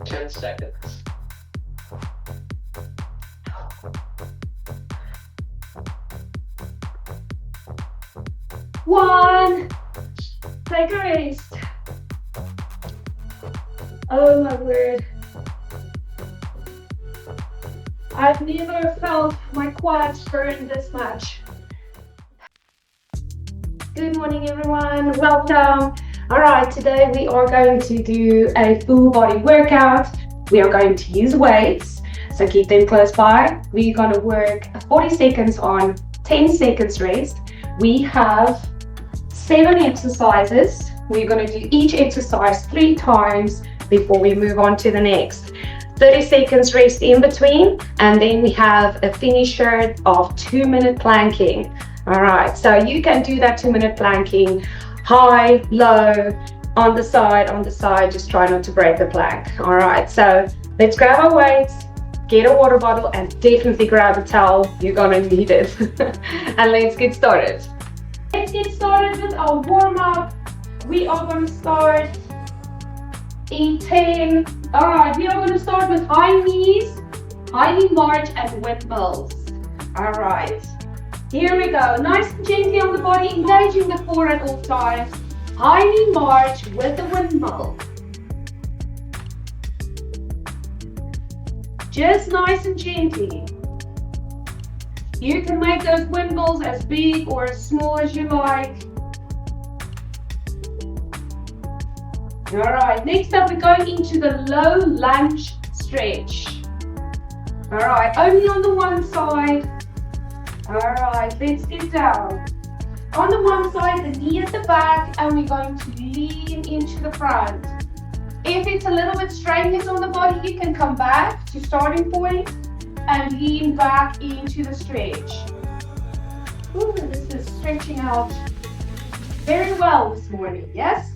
10 seconds. One. Take a rest. Oh my word. I've never felt my quads burn this much. Good morning, everyone. Welcome. All right, today we are going to do a full body workout. We are going to use weights, so keep them close by. We're going to work 40 seconds on, 10 seconds rest. We have 7 exercises. We're going to do each exercise 3 times before we move on to the next. 30 seconds rest in between, and then we have a finisher of 2-minute planking. All right, so you can do that 2-minute planking, high, low, on the side, just try not to break the plank. All right, so let's grab our weights, get a water bottle, and definitely grab a towel. You're gonna need it. And let's get started. Let's get started with our warm-up. We are gonna start in 10. All right, we are gonna start with high knees, high knee march, and windmills. All right. Here we go. Nice and gently on the body, engaging the core at all times. High knee march with the windmill. Just nice and gently. You can make those windmills as big or as small as you like. All right, next up we're going into the low lunge stretch. All right, only on the one side. All right, let's get down. On the one side, the knee at the back, and we're going to lean into the front. If it's a little bit strenuous on the body, you can come back to starting point and lean back into the stretch. Ooh, this is stretching out very well this morning, yes?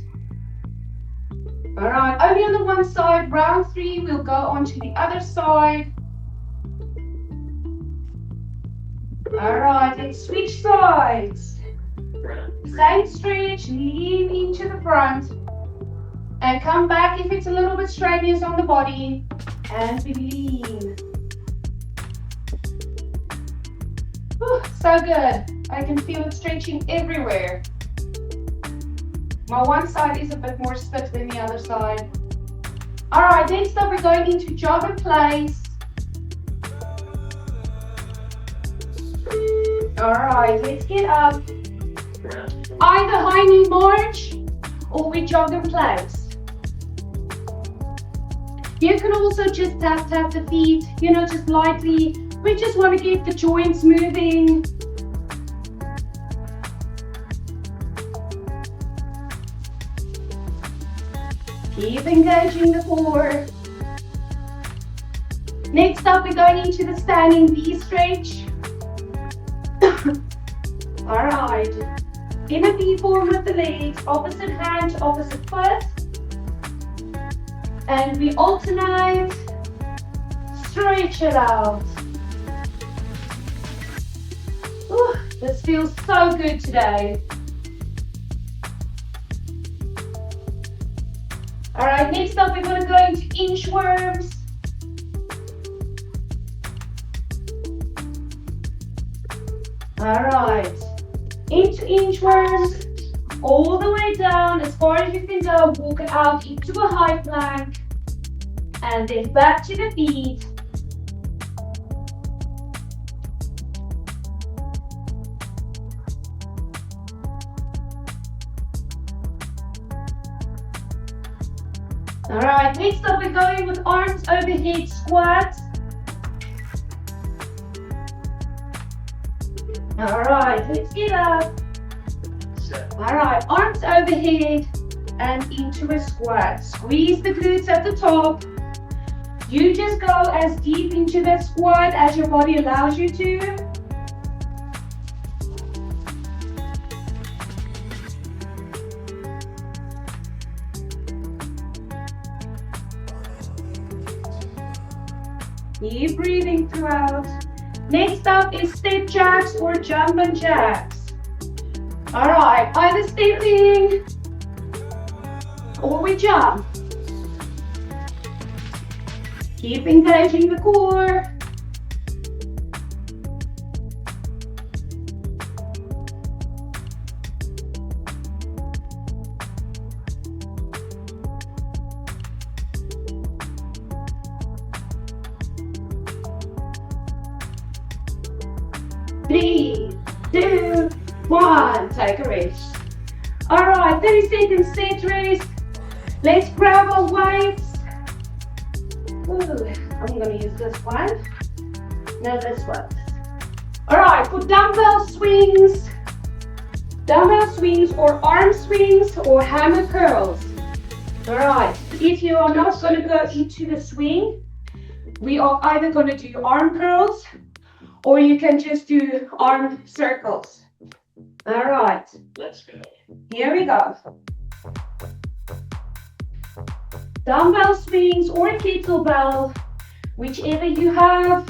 All right, only on the one side. Round 3, we'll go on to the other side. All right, let's switch sides. Same stretch, lean into the front and come back if it's a little bit strenuous on the body, and we lean. Whew, so good. I can feel it stretching everywhere. My one side is a bit more stiff than the other side. All right, next up we're going into jog in place. All right, let's get up. Either high knee march or we jog in place. You can also just tap the feet, just lightly. We just want to get the joints moving. Keep engaging the core. Next up, we're going into the standing V stretch. All right, in a V form with the legs, opposite hand, opposite foot. And we alternate, stretch it out. Ooh, this feels so good today. All right, next up we're going to go into inchworms. All right, into inchworms, all the way down as far as you can go. Walk it out into a high plank, and then back to the feet. All right, next up we're going with arms overhead squats. All right, let's get up. All right, arms overhead and into a squat. Squeeze the glutes at the top. You just go as deep into that squat as your body allows you to. Keep breathing throughout. Next up is step jacks or jumping jacks. All right, either stepping or we jump. Keep engaging the core. Three, two, one. Take a rest. All right, 30 seconds set rest. Let's grab our weights. Ooh, I'm gonna use this one. No, this one. All right, for dumbbell swings or arm swings or hammer curls. All right, if you are not gonna go into the swing, we are either gonna do arm curls or you can just do arm circles. All right, let's go. Here we go. Dumbbell swings or kettlebell, whichever you have.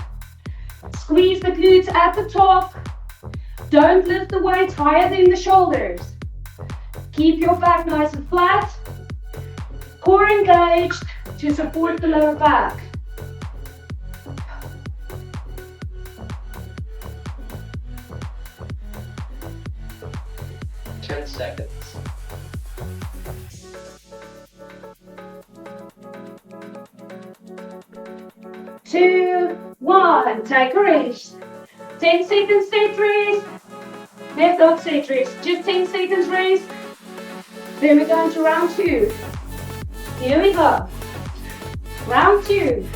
Squeeze the glutes at the top. Don't lift the weights higher than the shoulders. Keep your back nice and flat. Core engaged to support the lower back. Seconds. 2, 1. Take a rest. 10 seconds set rest. Left off set rest. Just 10 seconds rest. Then we're going to round 2. Here we go. Round 2.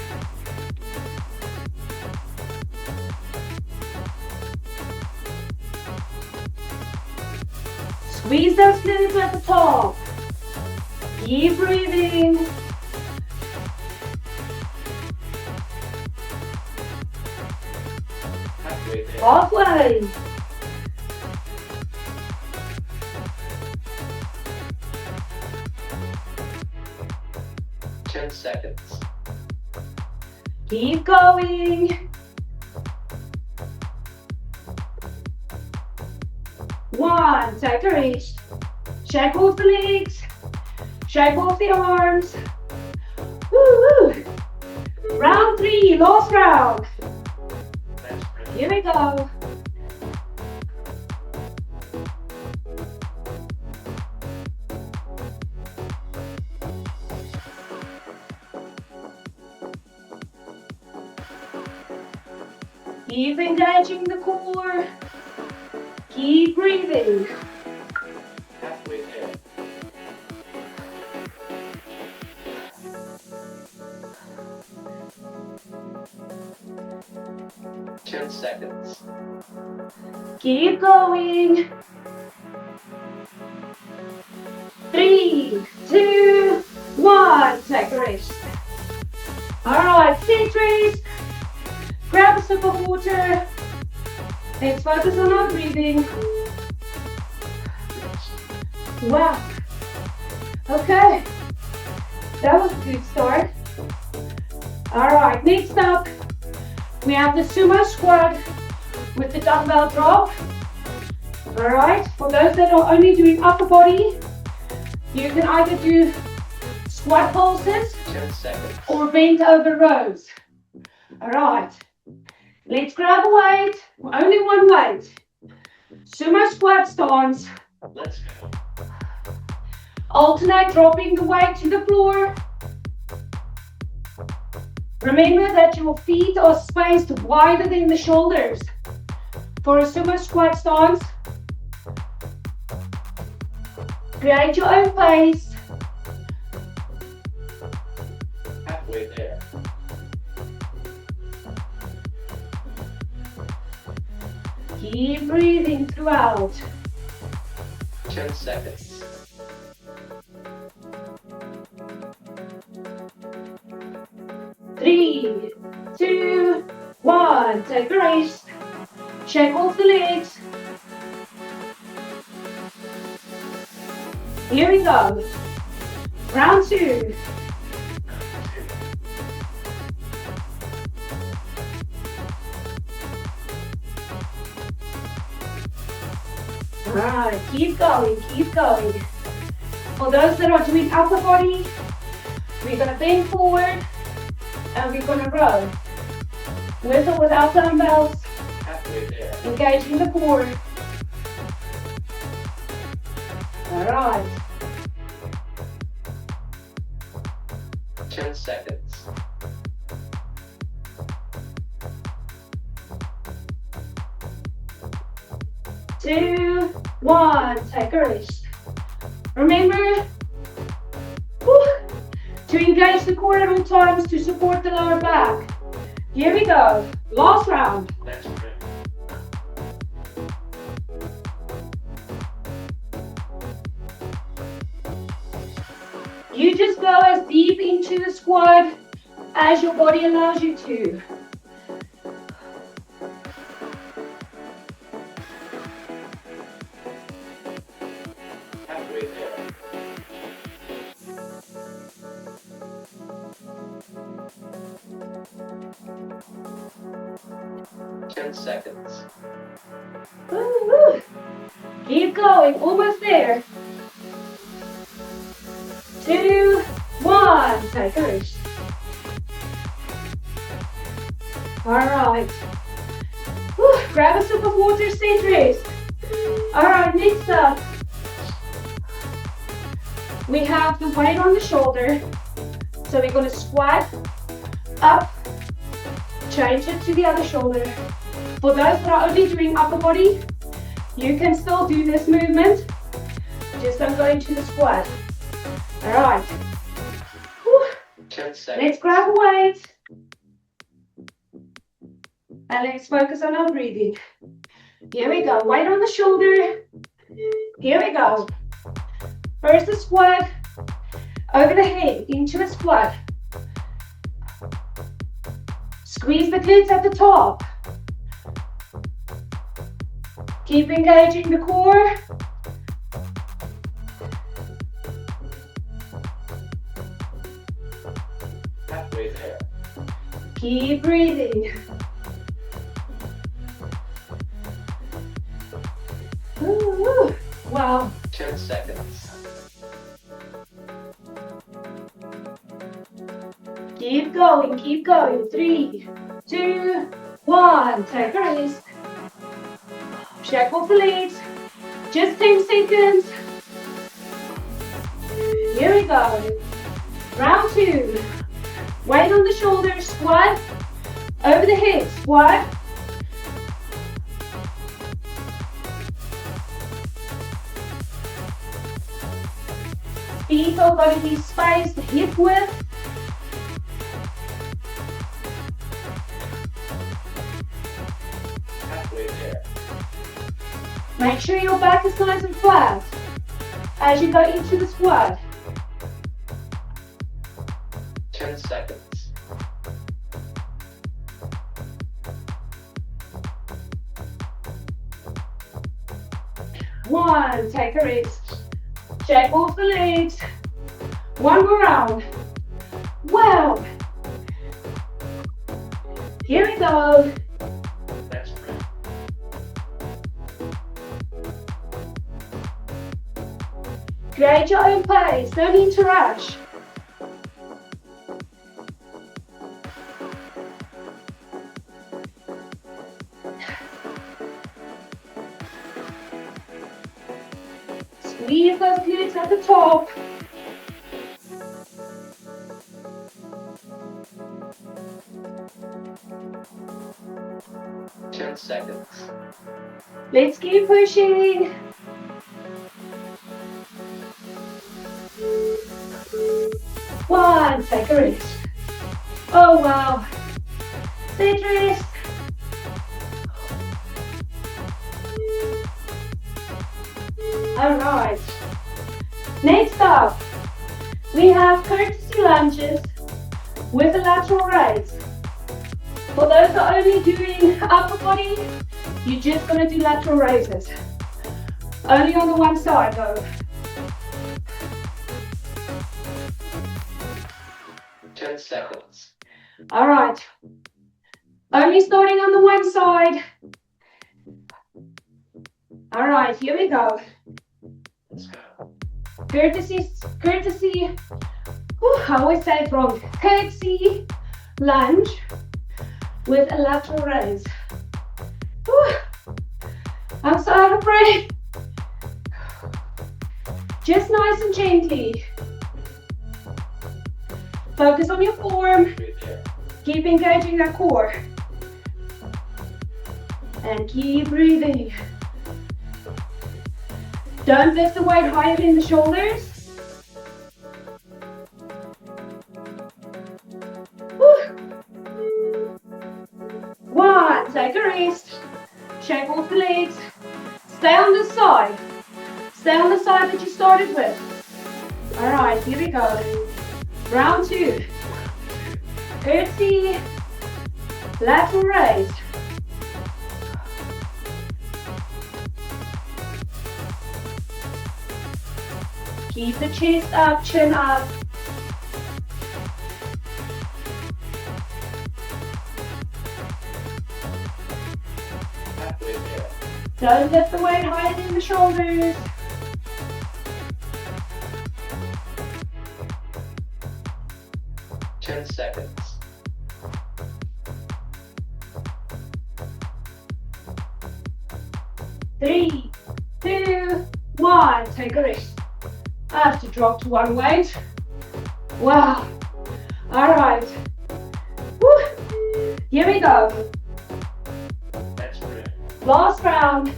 Squeeze those glutes at the top. Keep breathing. Halfway. Seconds. Keep going. 1. Take a rest. Shake off the legs. Shake off the arms. Woo woo. Round 3, last round. Here we go. Keep engaging the core. Keep breathing. Halfway there. Ten seconds. Keep going. 3, 2, 1. Take a rest. All right, sit rest. Grab a sip of water. Let's focus on our breathing. Wow. Okay. That was a good start. All right, next up, we have the sumo squat with the dumbbell drop. All right, for those that are only doing upper body, you can either do squat pulses or bent over rows. All right. Let's grab a weight, only one weight. Sumo squat stance. Let's go. Alternate dropping the weight to the floor. Remember that your feet are spaced wider than the shoulders. For a sumo squat stance, create your own pace. Halfway there. Keep breathing throughout. 10 seconds. 3, 2, 1. Take a rest. Shake off the legs. Here we go. Round 2. Alright, keep going, keep going. For those that are doing upper body, we're going to bend forward And we're gonna row. With or without dumbbells. Engaging the core. All right. 10 seconds. 2, 1. Take a rest. Remember to engage the core at all times to support the lower back. Here we go. Last round. That's great. You just go as deep into the squat as your body allows you to. Halfway there. 10 seconds. Woo-hoo. Keep going, almost there. 2, 1. Take a rest. All right. Whew. Grab a sip of water, stay rest. All right, next up. We have the weight on the shoulder. So we're going to squat up, change it to the other shoulder. For those that are only doing upper body, you can still do this movement. Just don't go into the squat. All right. Whew. 10 seconds. Let's grab a weight. And let's focus on our breathing. Here we go. Weight on the shoulder. Here we go. First a squat. Over the head, into a squat. Squeeze the glutes at the top. Keep engaging the core. Halfway there. Keep breathing. Ooh, wow. 10 seconds. Keep going, keep going. 3, 2, 1. Take a rest. Shake off the legs. Just 10 seconds. Here we go. Round 2. Weight on the shoulders. Squat. Over the head. Squat. Feet are going to be spaced hip width. Halfway there. Make sure your back is nice and flat as you go into the squat. 10 seconds. 1. Take a rest. Shake off the legs. One more round. Wow. Here we go. That's right. Create your own pace. No need to rush. Squeeze those glutes at the top. Ten seconds. Let's keep pushing. One, take a rest. Oh wow. Sit rest. All right. Next up, we have courtesy lunges with a lateral raise. For those that are only doing upper body, you're just going to do lateral raises. Only on the one side though. 10 seconds. All right. Only starting on the one side. All right, here we go. Let's go. Courtesy. Whew, I always say it wrong. Courtesy lunge with a lateral raise. Whew. I'm so out of breath. Just nice and gently. Focus on your form. Keep engaging that core. And keep breathing. Don't lift the weight higher than the shoulders. One, take a rest. Shake off the legs. Stay on this side. Stay on the side that you started with. All right, here we go. Round 2. Curtsy, lateral raise. Keep the chest up, chin up. Halfway there. Don't lift the weight higher than the shoulders. Ten seconds. Three, 2, 1. Take a rest. I have to drop to one weight. Wow. All right. Woo. Here we go. That's good. Last round.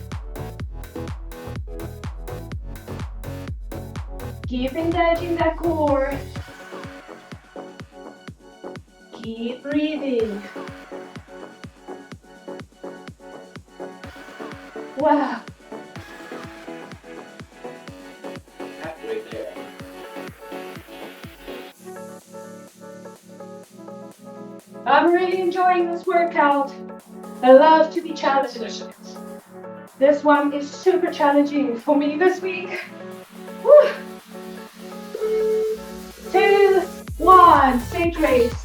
Keep engaging that core. Keep breathing. Wow. Halfway there. I'm really enjoying this workout. I love to be challenged. This one is super challenging for me this week. Woo. 2, 1, set rest.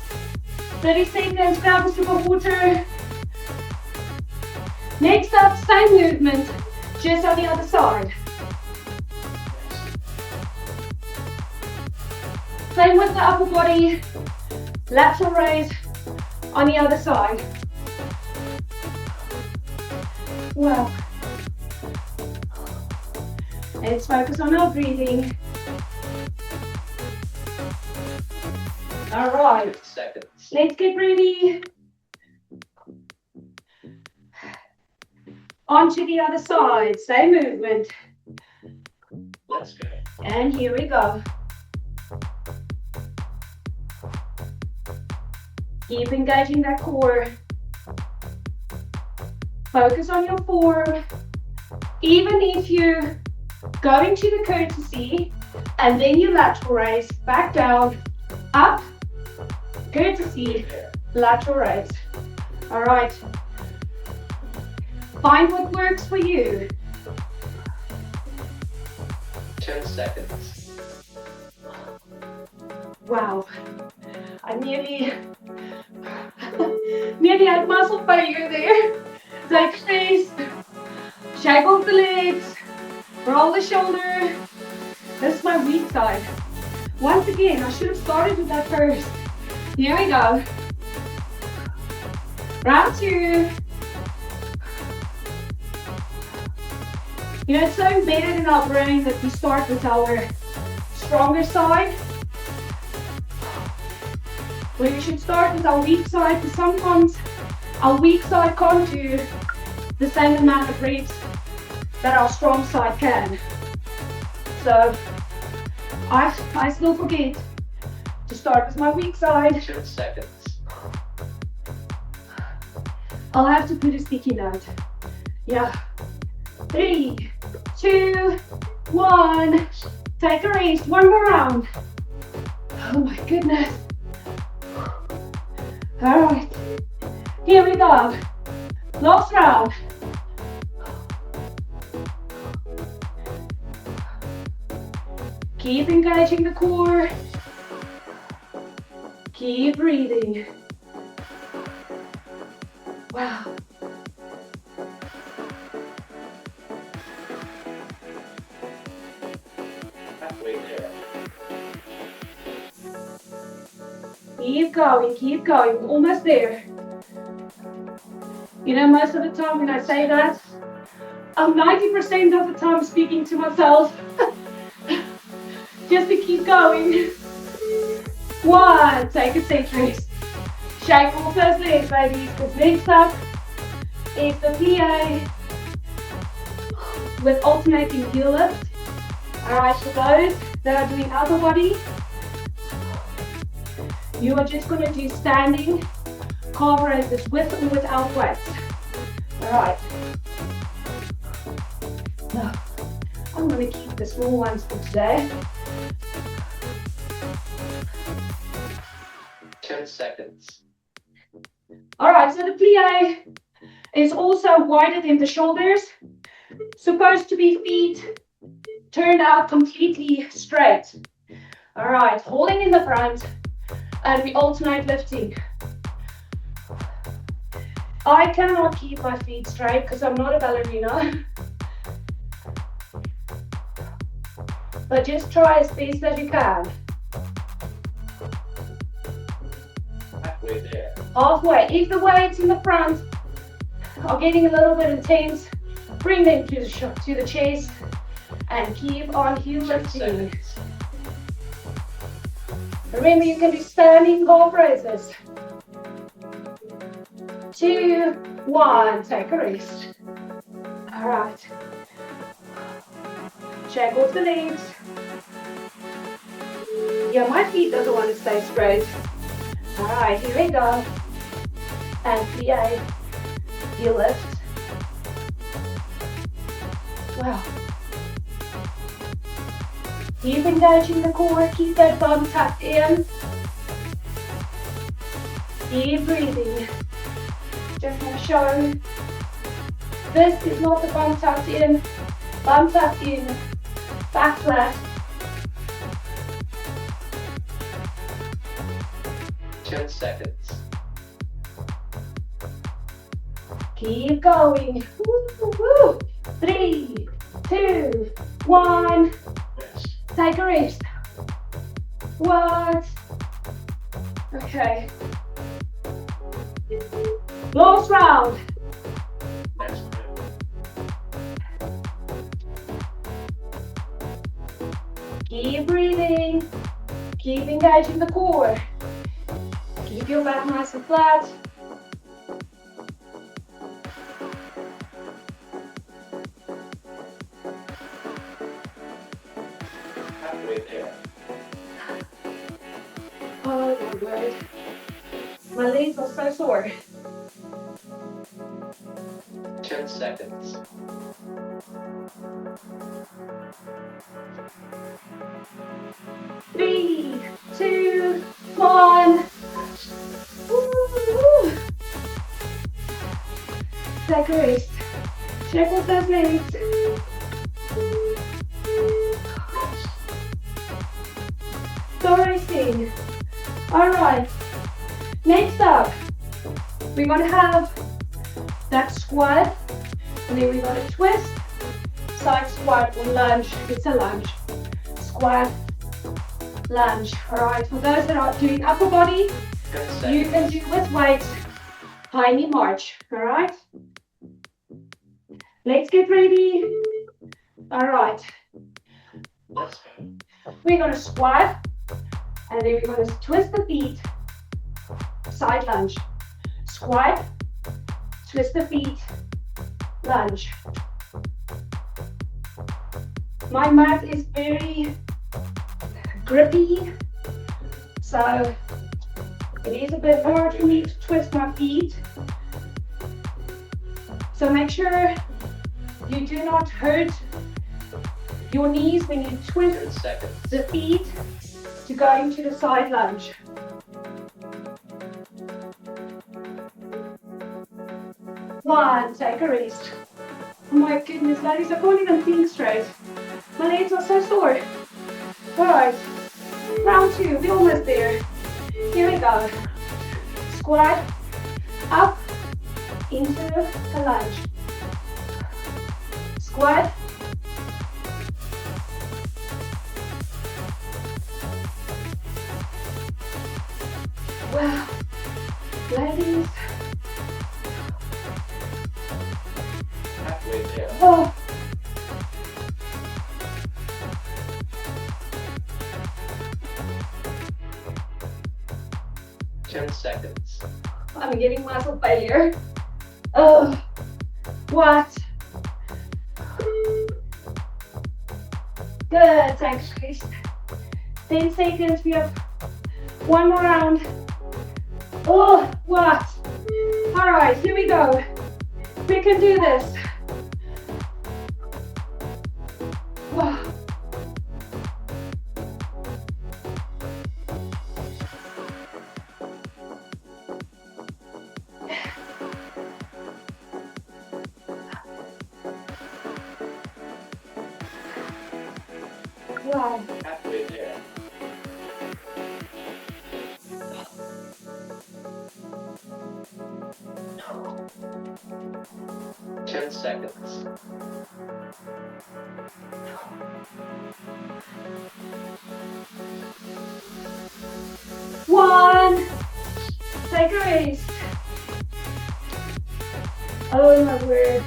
30 seconds, grab a sip of water. Next up, same movement, just on the other side. Same with the upper body, lateral raise on the other side. Wow. Let's focus on our breathing. All right. 50 seconds. Let's get ready. Onto the other side, same movement. That's good. And here we go. Keep engaging that core. Focus on your form. Even if you go into the curtsy and then you lateral raise, back down, up, curtsy, lateral raise. All right. Find what works for you. 10 seconds. Wow. I nearly had muscle failure there. Take space. Shake off the legs. Roll the shoulder. This is my weak side. Once again, I should have started with that first. Here we go. Round 2. You know, it's so embedded in our brain that we start with our stronger side. Where you should start with our weak side, because sometimes our weak side can't do the same amount of reps that our strong side can. So I still forget to start with my weak side. 10 seconds. I'll have to put a sticky note. Yeah. 3, 2, 1. Take a rest. One more round. Oh my goodness. All right. Here we go. Last round. Keep engaging the core. Keep breathing. Wow. Halfway there. Keep going, keep going. We're almost there. You know, most of the time when I say that, I'm 90% of the time speaking to myself. Just to keep going. 1, take a seat, rest. Shake off those legs, ladies, because next up is the PA with alternating heel lift. Alright, for those that are doing upper body, you are just going to do standing calf raises with or without weights. Alright. Now, I'm going to keep the small ones for today. 10 seconds. Alright, so the plie is also wider than the shoulders. Supposed to be feet turned out completely straight. Alright, holding in the front, and we alternate lifting. I cannot keep my feet straight because I'm not a ballerina. But just try as best as you can. Halfway there. Halfway. If the weights in the front are getting a little bit intense, bring them to the chest and keep on heel 10 lifting. seconds. Remember, you can do standing calf raises. 2, 1, take a rest. Alright. Shake off the legs. Yeah, my feet doesn't want to stay straight. Alright, here we go. And plie, heel lift. Wow. Keep engaging the core, keep that bum tucked in. Keep breathing. Just want to show. This is not the bum tucked in. Bum tucked in. Back flat. 10 seconds. Keep going. Woo, woo, woo. 3, 2, 1. Rest. Take a rest. What? Okay. Last round. Next round. Keep breathing. Keep engaging the core. Keep your back nice and flat. Halfway there. Oh my word. My legs are so sore. 10 seconds. Three, 2, 1. Woo. Take a rest. Check off those legs. Still resting. Alright. Next up, we're going to have that squat. And then we're going to twist. Side squat or lunge. It's a lunge. Squat. Lunge. Alright, for those that are doing upper body, 10 seconds. you can do with weights, high knee march. Alright? Let's get ready. Alright. Let's go. We're going to squat, and then we're going to twist the feet. Side lunge. Squat, twist the feet, lunge. My mat is very grippy, so it is a bit hard for me to twist my feet. So make sure you do not hurt your knees when you 10 twist seconds. the feet to go into the side lunge. One, take a rest. Oh my goodness, ladies, I can't even think straight. My legs are so sore. Alright, round 2, we're almost there. Here we go. Squat, up, into a lunge. Squat. Wow. Ladies. Halfway there. Oh. Ten seconds. I'm getting muscle failure. Oh. What? Good, thanks, Chris. 10 seconds, we have one more round. Oh, what? All right, here we go. We can do this. Wow. Wow. Halfway there. Ten seconds. One. Take a rest. Oh my word.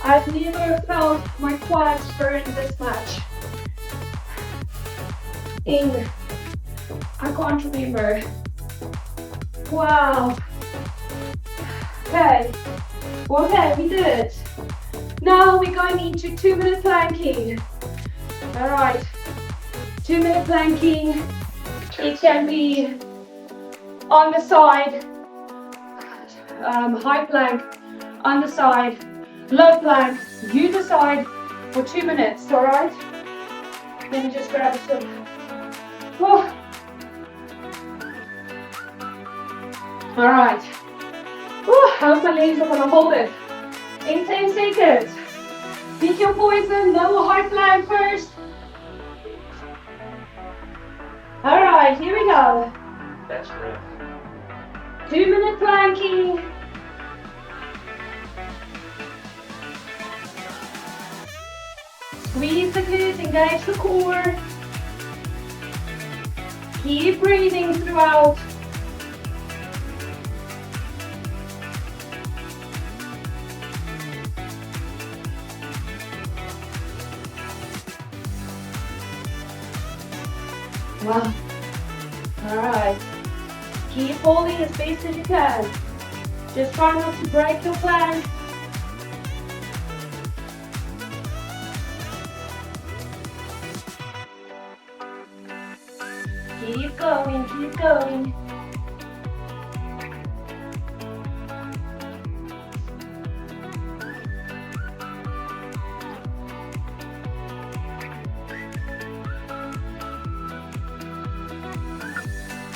I've never felt my quads burn this much. I can't remember. Wow. Okay. Okay, we did it. Now we're going into 2-minute planking. All right. 2-minute planking. It can be on the side, high plank, on the side, low plank. You decide for 2 minutes, all right? Let me just grab a sip. Oh. All right. Oh, I hope my legs are gonna hold it. In 10 seconds. Pick your poison, no high plank first. All right, here we go. That's great. 2-minute planking. Squeeze the glutes, engage the core. Keep breathing throughout. Wow. All right. Keep holding as best as you can. Just try not to break your plank. Keep going, keep going.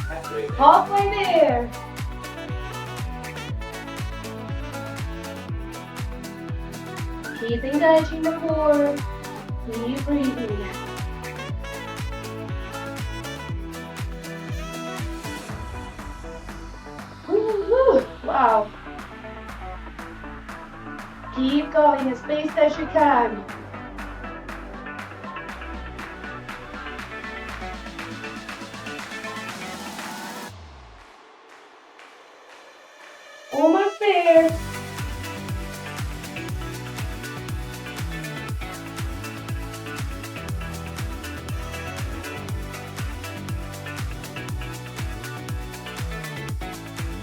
Halfway there. Halfway there. Keep engaging the core. Keep breathing. Woo-hoo. Wow. Keep going as fast as you can. Almost there.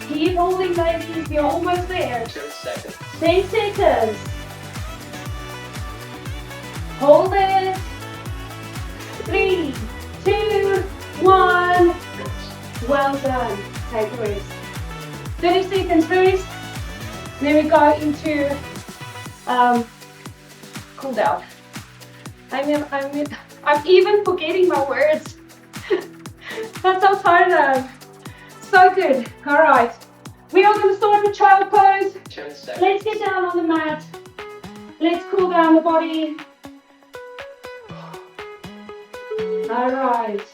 Keep holding, ladies. You're almost there. 10 seconds. 10 seconds. Hold it. 3, 2, 1. Well done. Take a rest. 30 seconds first. Then we go into cool down. I'm even forgetting my words. That's how tired I am. So good. All right. We are going to start with child pose. 10 seconds. Let's get down on the mat. Let's cool down the body. All right.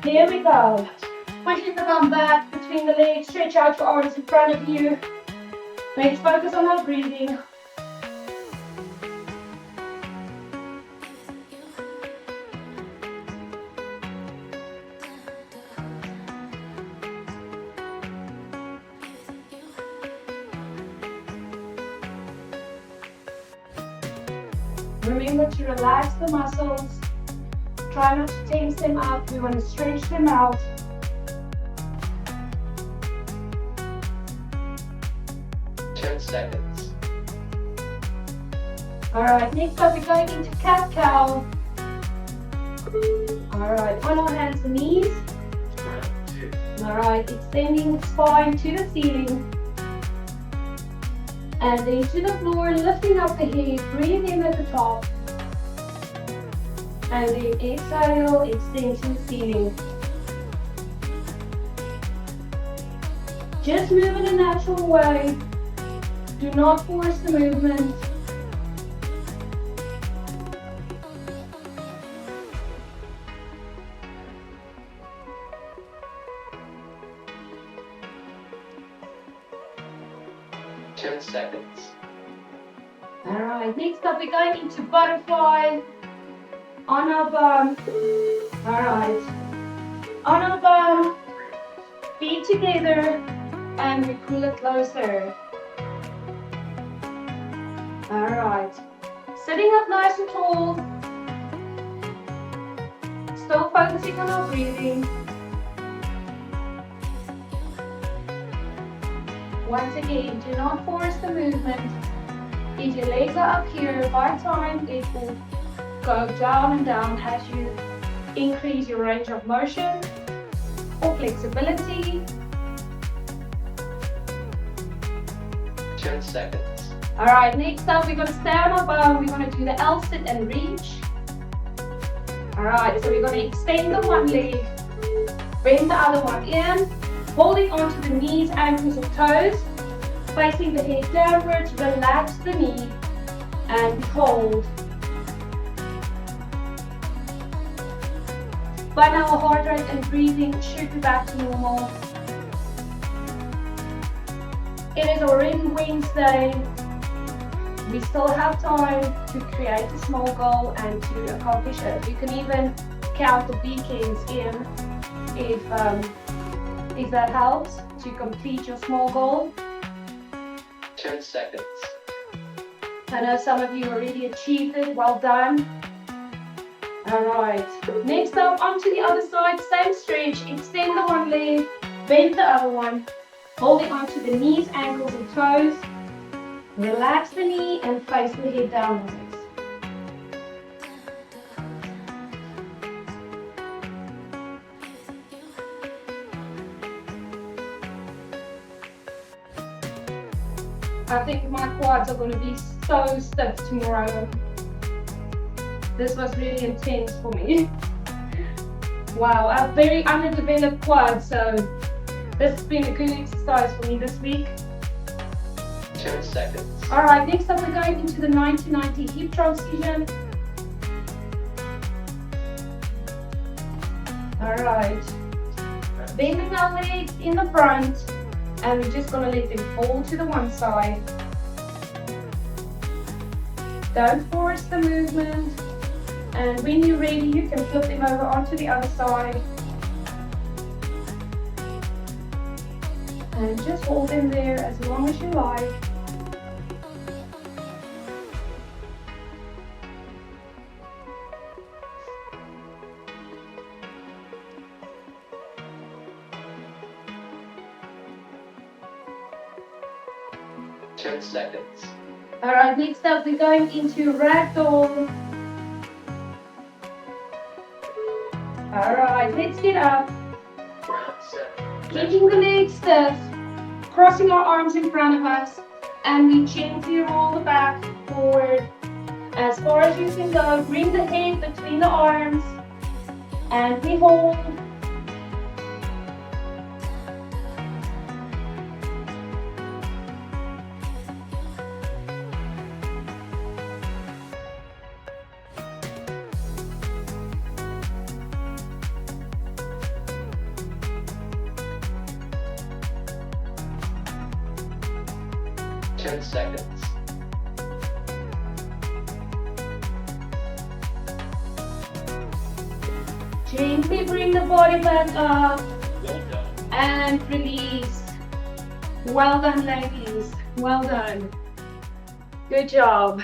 Here we go. Push the bum back between the legs. Stretch out your arms in front of you. Let's focus on our breathing. Remember to relax the muscles. Try not to tense them up. We want to stretch them out. Seconds. Alright, next up we're going into cat-cow. Alright, on our hands and knees. Round 2. Alright, extending the spine to the ceiling. And then to the floor, lifting up the head, breathe in at the top. And then exhale, extend to the ceiling. Just move in a natural way. Do not force the movement. Seconds. Alright, next up we're going into butterfly on our bum. Alright, on our bum, feet together, and we pull it closer. Alright, sitting up nice and tall, still focusing on our breathing. Once again, do not force the movement. If your legs are up here, by time it will go down and down as you increase your range of motion or flexibility. 10 seconds. Alright, next up we're going to stay on our bum. We're going to do the L sit and reach. Alright, so we're going to extend the one leg, bend the other one in, holding onto the knees, ankles or toes, facing the head downwards, relax the knee and hold. By now our heart rate and breathing should be back to normal. It is already Wednesday. We still have time to create a small goal and to accomplish it. You can even count the weekends in if that helps to complete your small goal. 10 seconds. I know some of you already achieved it. Well done. Alright, next up onto the other side, same stretch. Extend the one leg, bend the other one, holding onto the knees, ankles and toes. Relax the knee and face the head downwards. I think my quads are going to be so stiff tomorrow. This was really intense for me. Wow, I have very underdeveloped quads, so this has been a good exercise for me this week. 10 seconds. Alright, next up we're going into the 90-90 hip transition. Alright, bending our legs in the front, and we're just going to let them fall to the one side. Don't force the movement, and when you're ready you can flip them over onto the other side. And just hold them there as long as you like. Seconds. Alright, next up we're going into ragdoll. Alright, let's get up. Round 7. Keeping the legs stiff, crossing our arms in front of us, and we gently roll the back forward as far as you can go. Bring the head between the arms, and we hold. Seconds. Gently bring the body back up Well done. and release. Well done, ladies. Well done. Good job.